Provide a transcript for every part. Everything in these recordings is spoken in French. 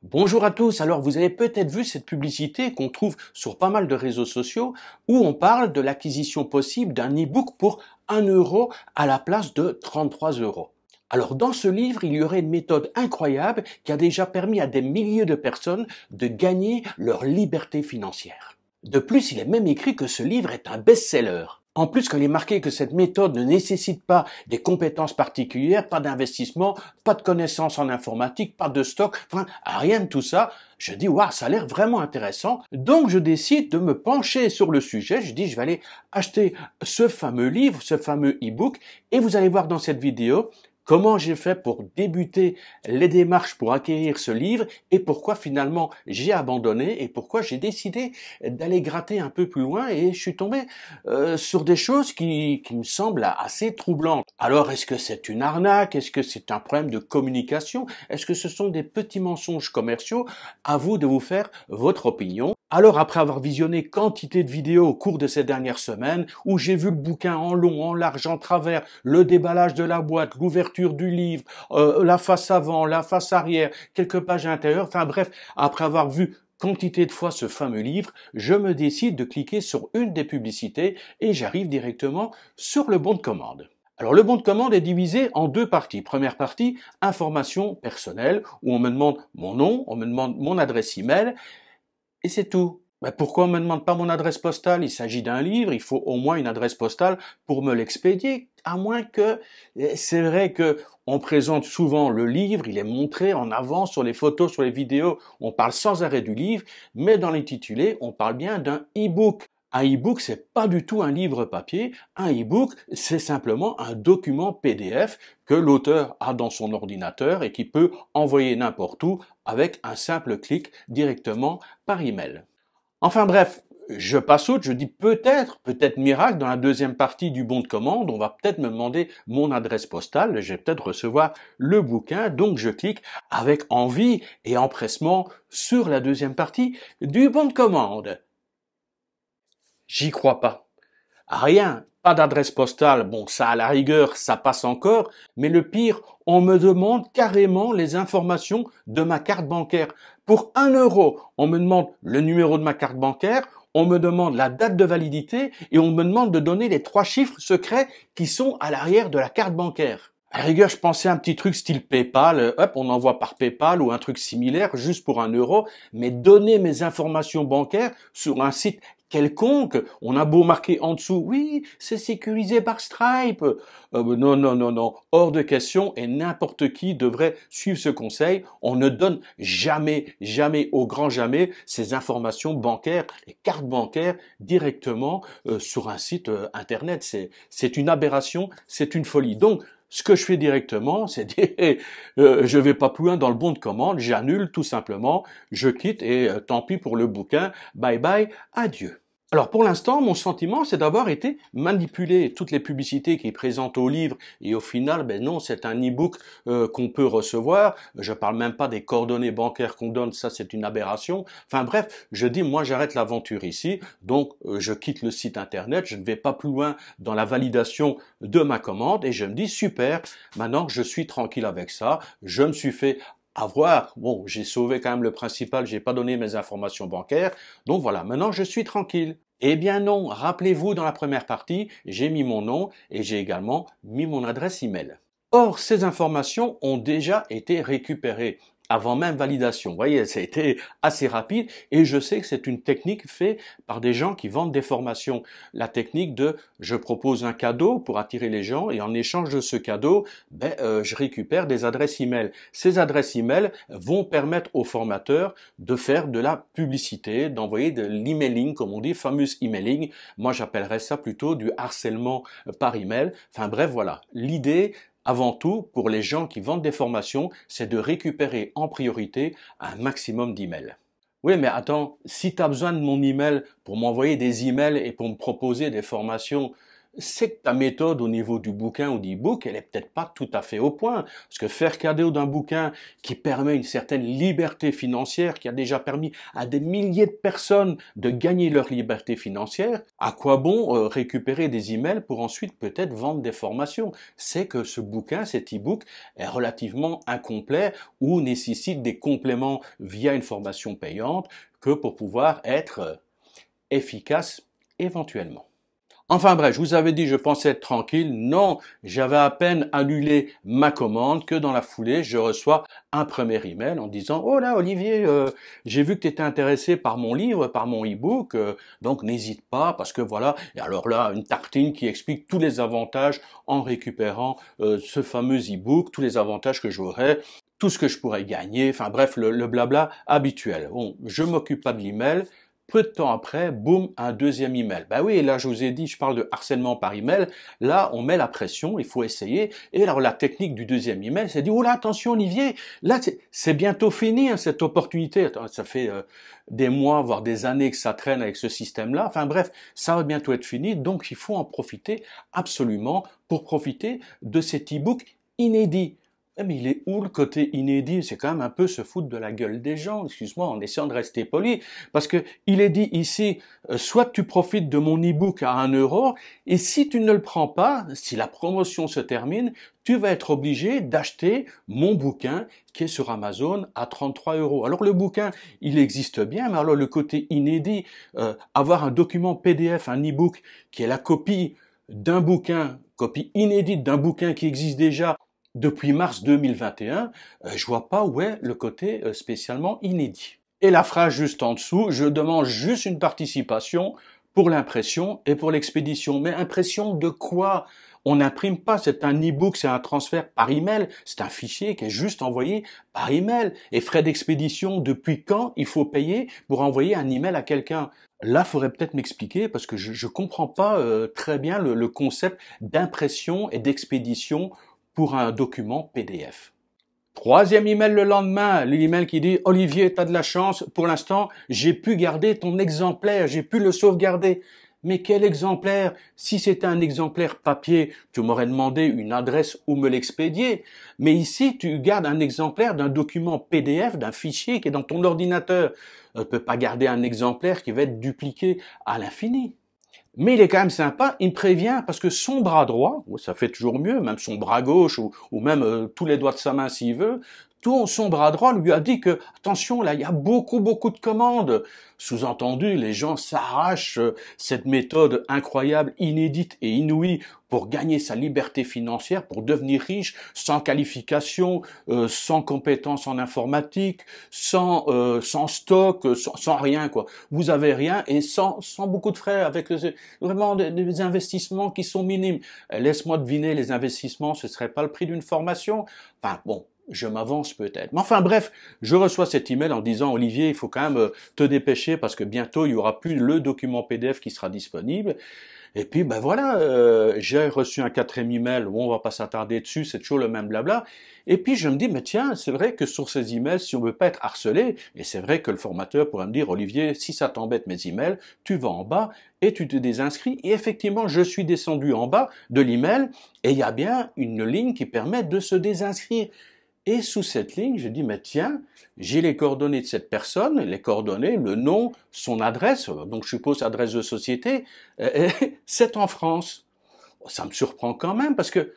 Bonjour à tous, alors vous avez peut-être vu cette publicité qu'on trouve sur pas mal de réseaux sociaux où on parle de l'acquisition possible d'un e-book pour 1 € à la place de 33 €. Alors dans ce livre, il y aurait une méthode incroyable qui a déjà permis à des milliers de personnes de gagner leur liberté financière. De plus, il est même écrit que ce livre est un best-seller. En plus, quand il est marqué que cette méthode ne nécessite pas des compétences particulières, pas d'investissement, pas de connaissances en informatique, pas de stock, enfin, rien de tout ça, je dis, waouh, ça a l'air vraiment intéressant. Donc, je décide de me pencher sur le sujet. Je dis, je vais aller acheter ce fameux livre, ce fameux e-book, et vous allez voir dans cette vidéo comment j'ai fait pour débuter les démarches pour acquérir ce livre et pourquoi finalement j'ai abandonné et pourquoi j'ai décidé d'aller gratter un peu plus loin et je suis tombé sur des choses qui me semblent assez troublantes. Alors est-ce que c'est une arnaque? Est-ce que c'est un problème de communication? Est-ce que ce sont des petits mensonges commerciaux? À vous de vous faire votre opinion. Alors après avoir visionné quantité de vidéos au cours de ces dernières semaines, où j'ai vu le bouquin en long, en large, en travers, le déballage de la boîte, l'ouverture du livre, la face avant, la face arrière, quelques pages intérieures, enfin bref, après avoir vu quantité de fois ce fameux livre, je me décide de cliquer sur une des publicités et j'arrive directement sur le bon de commande. Alors le bon de commande est divisé en deux parties. Première partie, information personnelle, où on me demande mon nom, on me demande mon adresse email, et c'est tout. Ben pourquoi on me demande pas mon adresse postale? Il s'agit d'un livre, il faut au moins une adresse postale pour me l'expédier. À moins que, c'est vrai que on présente souvent le livre, il est montré en avant sur les photos, sur les vidéos, on parle sans arrêt du livre, mais dans l'intitulé, on parle bien d'un e-book. Un e-book, c'est pas du tout un livre papier. Un e-book, c'est simplement un document PDF que l'auteur a dans son ordinateur et qui peut envoyer n'importe où avec un simple clic directement par email. Enfin bref, je passe outre, je dis peut-être miracle, dans la deuxième partie du bon de commande, on va peut-être me demander mon adresse postale, je vais peut-être recevoir le bouquin, donc je clique avec envie et empressement sur la deuxième partie du bon de commande. J'y crois pas. Rien, pas d'adresse postale, bon ça à la rigueur, ça passe encore, mais le pire, on me demande carrément les informations de ma carte bancaire. Pour 1 €, on me demande le numéro de ma carte bancaire, on me demande la date de validité et on me demande de donner les 3 chiffres secrets qui sont à l'arrière de la carte bancaire. À la rigueur, je pensais à un petit truc style PayPal, hop, on envoie par PayPal ou un truc similaire juste pour 1 €, mais donner mes informations bancaires sur un site quelconque, on a beau marquer en dessous, oui, c'est sécurisé par Stripe. Non, non, non, non, hors de question et n'importe qui devrait suivre ce conseil. On ne donne jamais, jamais, au grand jamais, ces informations bancaires, les cartes bancaires directement sur un site internet. C'est une aberration, c'est une folie. Donc, ce que je fais directement, c'est dire, je vais pas plus loin dans le bon de commande, j'annule tout simplement, je quitte et tant pis pour le bouquin, bye bye, adieu. Alors pour l'instant, mon sentiment, c'est d'avoir été manipulé. Toutes les publicités qui présentent au livre et au final, ben non, c'est un e-book qu'on peut recevoir. Je parle même pas des coordonnées bancaires qu'on donne, ça c'est une aberration. Enfin bref, je dis moi j'arrête l'aventure ici, donc je quitte le site internet, je ne vais pas plus loin dans la validation de ma commande et je me dis super, maintenant que je suis tranquille avec ça, je me suis fait avoir, bon, j'ai sauvé quand même le principal, j'ai pas donné mes informations bancaires, donc voilà, maintenant je suis tranquille. Eh bien non, rappelez-vous dans la première partie, j'ai mis mon nom et j'ai également mis mon adresse email. Or, ces informations ont déjà été récupérées avant même validation. Vous voyez, ça a été assez rapide et je sais que c'est une technique faite par des gens qui vendent des formations. La technique de je propose un cadeau pour attirer les gens et en échange de ce cadeau, je récupère des adresses email. Ces adresses email vont permettre aux formateurs de faire de la publicité, d'envoyer de l'emailing, comme on dit, fameux emailing. Moi, j'appellerais ça plutôt du harcèlement par email. Enfin bref, voilà. L'idée, avant tout, pour les gens qui vendent des formations, c'est de récupérer en priorité un maximum d'emails. Oui, mais attends, si tu as besoin de mon email pour m'envoyer des emails et pour me proposer des formations, c'est que ta méthode au niveau du bouquin ou d'e-book, elle est peut-être pas tout à fait au point. Parce que faire cadeau d'un bouquin qui permet une certaine liberté financière, qui a déjà permis à des milliers de personnes de gagner leur liberté financière, à quoi bon récupérer des emails pour ensuite peut-être vendre des formations? C'est que ce bouquin, cet e-book, est relativement incomplet ou nécessite des compléments via une formation payante que pour pouvoir être efficace éventuellement. Enfin bref, je vous avais dit je pensais être tranquille. Non, j'avais à peine annulé ma commande que dans la foulée, je reçois un premier email en disant «Oh là Olivier, j'ai vu que tu étais intéressé par mon livre, par mon e-book, donc n'hésite pas parce que voilà». Et alors là, une tartine qui explique tous les avantages en récupérant ce fameux e-book, tous les avantages que j'aurais, tout ce que je pourrais gagner, enfin bref, le blabla habituel. Bon, je m'occupe pas de l'email. Peu de temps après, boum, un deuxième email. Ben oui, là je vous ai dit, je parle de harcèlement par email. Là, on met la pression, il faut essayer. Et alors la technique du deuxième email, c'est dit, oh là, attention Olivier, là c'est bientôt fini hein, cette opportunité. Attends, ça fait des mois, voire des années que ça traîne avec ce système-là. Enfin bref, ça va bientôt être fini, donc il faut en profiter absolument pour profiter de cet e-book inédit. Mais il est où le côté inédit? C'est quand même un peu se foutre de la gueule des gens, excuse-moi, en essayant de rester poli, parce que il est dit ici, soit tu profites de mon e-book à 1 euro, et si tu ne le prends pas, si la promotion se termine, tu vas être obligé d'acheter mon bouquin qui est sur Amazon à 33 euros. Alors le bouquin, il existe bien, mais alors le côté inédit, avoir un document PDF, un e-book qui est la copie d'un bouquin, copie inédite d'un bouquin qui existe déjà, depuis mars 2021, je vois pas où est le côté spécialement inédit. Et la phrase juste en dessous, je demande juste une participation pour l'impression et pour l'expédition. Mais impression de quoi? On n'imprime pas, c'est un e-book, c'est un transfert par email, c'est un fichier qui est juste envoyé par email. Et frais d'expédition, depuis quand il faut payer pour envoyer un email à quelqu'un? Là, faudrait peut-être m'expliquer parce que je comprends pas très bien le concept d'impression et d'expédition pour un document PDF. Troisième email le lendemain, l'email qui dit Olivier, t'as de la chance, pour l'instant, j'ai pu garder ton exemplaire, j'ai pu le sauvegarder. Mais quel exemplaire? Si c'était un exemplaire papier, tu m'aurais demandé une adresse où me l'expédier. Mais ici, tu gardes un exemplaire d'un document PDF, d'un fichier qui est dans ton ordinateur. Tu ne peux pas garder un exemplaire qui va être dupliqué à l'infini. Mais il est quand même sympa, il me prévient parce que son bras droit, ça fait toujours mieux, même son bras gauche ou même tous les doigts de sa main s'il veut, tout son bras droit lui a dit que, attention, là, il y a beaucoup de commandes. Sous-entendu, les gens s'arrachent cette méthode incroyable, inédite et inouïe pour gagner sa liberté financière, pour devenir riche, sans qualification, sans compétences en informatique, sans stock, sans rien, quoi. Vous avez rien et sans beaucoup de frais, avec vraiment des investissements qui sont minimes. Laisse-moi deviner, les investissements, ce serait pas le prix d'une formation? Enfin, bon, je m'avance peut-être. Mais enfin bref, je reçois cet email en disant Olivier, il faut quand même te dépêcher parce que bientôt il y aura plus le document PDF qui sera disponible. Et puis ben voilà, j'ai reçu un quatrième email, bon, on va pas s'attarder dessus, c'est toujours le même blabla. Et puis je me dis mais tiens, c'est vrai que sur ces emails, si on veut pas être harcelé, et c'est vrai que le formateur pourrait me dire Olivier, si ça t'embête mes emails, tu vas en bas et tu te désinscris. Et effectivement, je suis descendu en bas de l'email et il y a bien une ligne qui permet de se désinscrire. Et sous cette ligne, je dis, mais tiens, j'ai les coordonnées de cette personne, les coordonnées, le nom, son adresse, donc je suppose adresse de société, c'est en France. Ça me surprend quand même parce que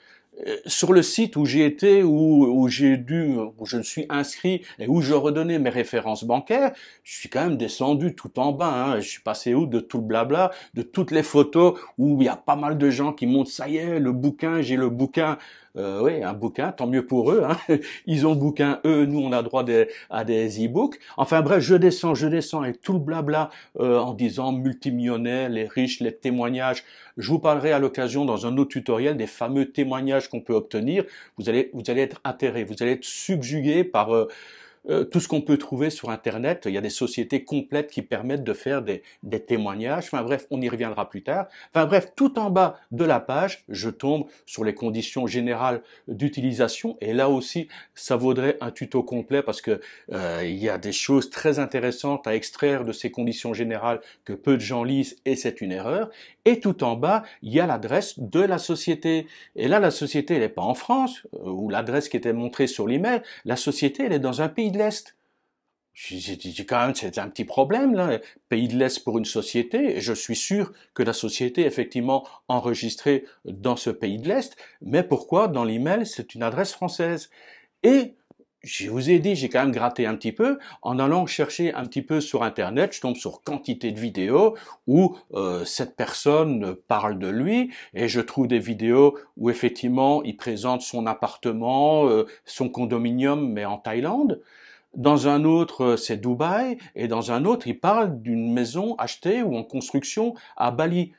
sur le site où j'ai été, où je me suis inscrit et où je redonnais mes références bancaires, je suis quand même descendu tout en bas. Hein. Je suis passé de tout le blabla, de toutes les photos où il y a pas mal de gens qui montrent ça y est, le bouquin, j'ai le bouquin. Oui, un bouquin, tant mieux pour eux. Hein. Ils ont le bouquin, eux, nous on a droit à des e-books. Enfin bref, je descends avec tout le blabla en disant multimillionnaires, les riches, les témoignages. Je vous parlerai à l'occasion dans un autre tutoriel des fameux témoignages qu'on peut obtenir. Vous allez être atterré, vous allez être subjugué par tout ce qu'on peut trouver sur Internet. Il y a des sociétés complètes qui permettent de faire des témoignages. Enfin bref, on y reviendra plus tard. Enfin bref, tout en bas de la page, je tombe sur les conditions générales d'utilisation. Et là aussi, ça vaudrait un tuto complet parce que il y a des choses très intéressantes à extraire de ces conditions générales que peu de gens lisent et c'est une erreur. Et tout en bas, il y a l'adresse de la société. Et là, la société, elle n'est pas en France, ou l'adresse qui était montrée sur l'email. La société, elle est dans un pays de l'Est. J'ai dit quand même, c'est un petit problème, là. Pays de l'Est pour une société. Et je suis sûr que la société est effectivement enregistrée dans ce pays de l'Est. Mais pourquoi, dans l'email, c'est une adresse française? Et je vous ai dit, j'ai quand même gratté un petit peu. En allant chercher un petit peu sur Internet, je tombe sur quantité de vidéos où cette personne parle de lui et je trouve des vidéos où effectivement il présente son appartement, son condominium, mais en Thaïlande. Dans un autre, c'est Dubaï, et dans un autre, il parle d'une maison achetée ou en construction à Bali.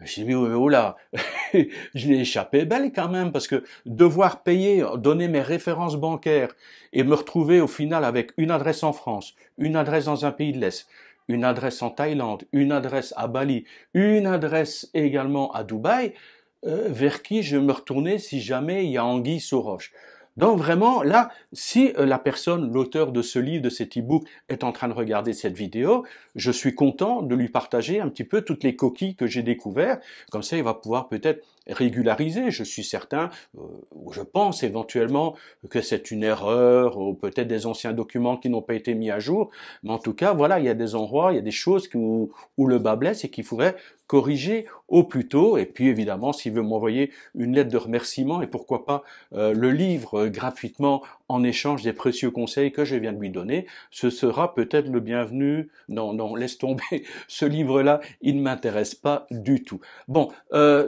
J'ai dit, oh là, je l'ai échappé belle quand même, parce que devoir payer, donner mes références bancaires et me retrouver au final avec une adresse en France, une adresse dans un pays de l'Est, une adresse en Thaïlande, une adresse à Bali, une adresse également à Dubaï, vers qui je vais me retourner si jamais il y a anguille sous roche. Donc vraiment, là, si la personne, l'auteur de ce livre, de cet e-book, est en train de regarder cette vidéo, je suis content de lui partager un petit peu toutes les coquilles que j'ai découvertes. Comme ça, il va pouvoir peut-être régulariser. Je suis certain, ou je pense éventuellement que c'est une erreur, ou peut-être des anciens documents qui n'ont pas été mis à jour. Mais en tout cas, voilà, il y a des endroits, il y a des choses où le bas blesse et qu'il faudrait corriger au plus tôt. Et puis évidemment, s'il veut m'envoyer une lettre de remerciement et pourquoi pas le livre gratuitement en échange des précieux conseils que je viens de lui donner, ce sera peut-être le bienvenu. Non, non, laisse tomber, ce livre-là, il ne m'intéresse pas du tout. Bon,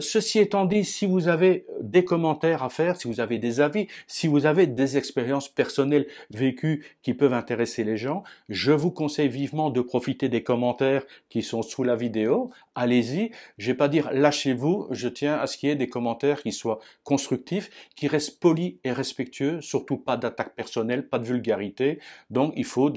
ceci étant dit, si vous avez des commentaires à faire, si vous avez des avis, si vous avez des expériences personnelles vécues qui peuvent intéresser les gens, je vous conseille vivement de profiter des commentaires qui sont sous la vidéo. Allez-y, je vais pas dire lâchez-vous, je tiens à ce qu'il y ait des commentaires qui soient constructifs, qui restent polis et respectueux, surtout pas d'attaque personnelle, pas de vulgarité. Donc il faut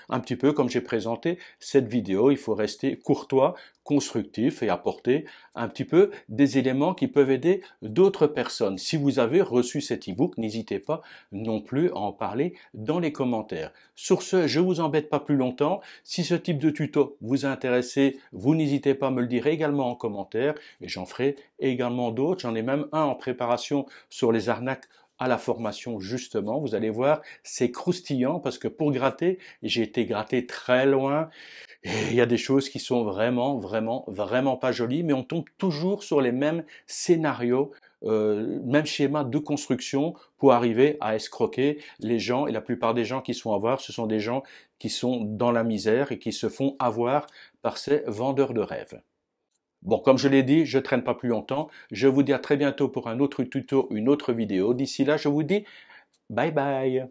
un petit peu comme j'ai présenté cette vidéo, il faut rester courtois, constructif et apporter un petit peu des éléments qui peuvent aider d'autres personnes. Si vous avez reçu cet e-book, n'hésitez pas non plus à en parler dans les commentaires. Sur ce, je vous embête pas plus longtemps. Si ce type de tuto vous a intéressé, vous n'hésitez pas à me le dire également en commentaire et j'en ferai également d'autres. J'en ai même un en préparation sur les arnaques à la formation justement. Vous allez voir, c'est croustillant parce que pour gratter, j'ai été gratté très loin. Et il y a des choses qui sont vraiment, vraiment, vraiment pas jolies, mais on tombe toujours sur les mêmes scénarios, même schéma de construction pour arriver à escroquer les gens. Et la plupart des gens qui sont à voir, ce sont des gens qui sont dans la misère et qui se font avoir par ces vendeurs de rêves. Bon, comme je l'ai dit, je traîne pas plus longtemps. Je vous dis à très bientôt pour un autre tuto, une autre vidéo. D'ici là, je vous dis bye bye.